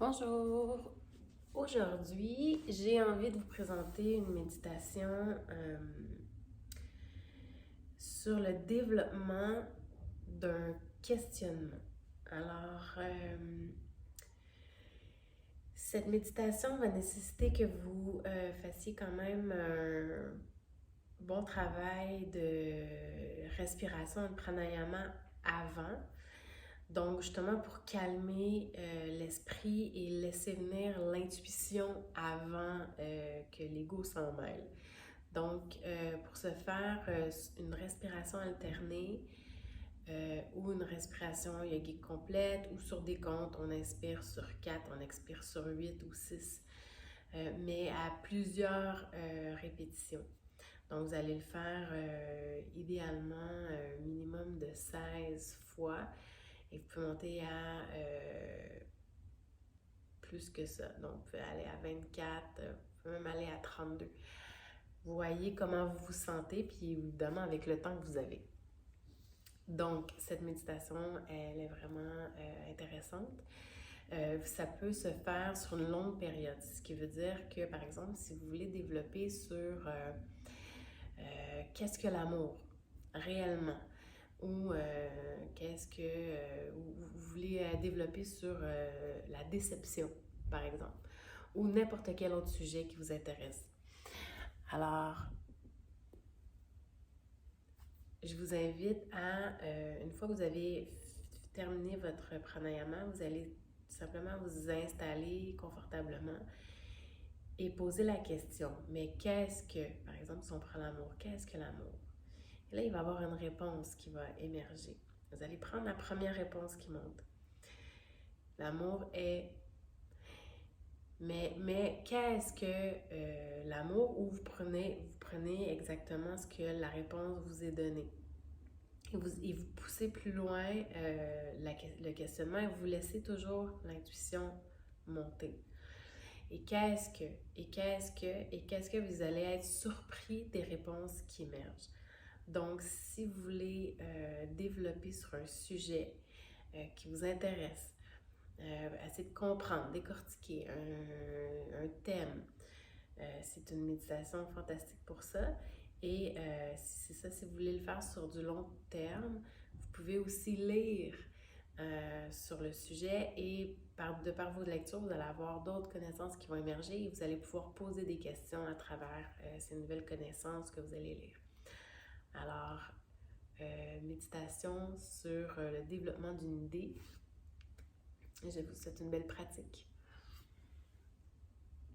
Bonjour! Aujourd'hui, j'ai envie de vous présenter une méditation sur le développement d'un questionnement. Alors, cette méditation va nécessiter que vous fassiez quand même un bon travail de respiration, de pranayama avant. Donc, justement, pour calmer l'esprit et laisser venir l'intuition avant que l'ego s'en mêle. Donc, pour ce faire, une respiration alternée ou une respiration yogique complète ou sur des comptes, on inspire sur 4, on expire sur 8 ou 6, mais à plusieurs répétitions. Donc, vous allez le faire idéalement un minimum de 16 fois. Et vous pouvez monter à plus que ça. Donc, vous pouvez aller à 24, vous pouvez même aller à 32. Vous voyez comment vous vous sentez, puis évidemment avec le temps que vous avez. Donc, cette méditation, elle est vraiment intéressante. Ça peut se faire sur une longue période, ce qui veut dire que, par exemple, si vous voulez développer sur qu'est-ce que l'amour réellement, ou vous voulez développer sur la déception, par exemple, ou n'importe quel autre sujet qui vous intéresse. Alors, je vous invite à, une fois que vous avez terminé votre pranayama, vous allez simplement vous installer confortablement et poser la question, mais qu'est-ce que, par exemple, si on prend l'amour, qu'est-ce que l'amour? Et là, il va y avoir une réponse qui va émerger. Vous allez prendre la première réponse qui monte. L'amour est... Mais qu'est-ce que l'amour? Où vous prenez exactement ce que la réponse vous est donnée. Et vous poussez plus loin le questionnement et vous laissez toujours l'intuition monter. Et qu'est-ce que vous allez être surpris des réponses qui émergent. Donc, si vous voulez développer sur un sujet qui vous intéresse, essayer de comprendre, décortiquer un thème, c'est une méditation fantastique pour ça. Et c'est ça, si vous voulez le faire sur du long terme, vous pouvez aussi lire sur le sujet et de par vos lectures, vous allez avoir d'autres connaissances qui vont émerger et vous allez pouvoir poser des questions à travers ces nouvelles connaissances que vous allez lire. Alors, méditation sur le développement d'une idée. Je vous souhaite une belle pratique.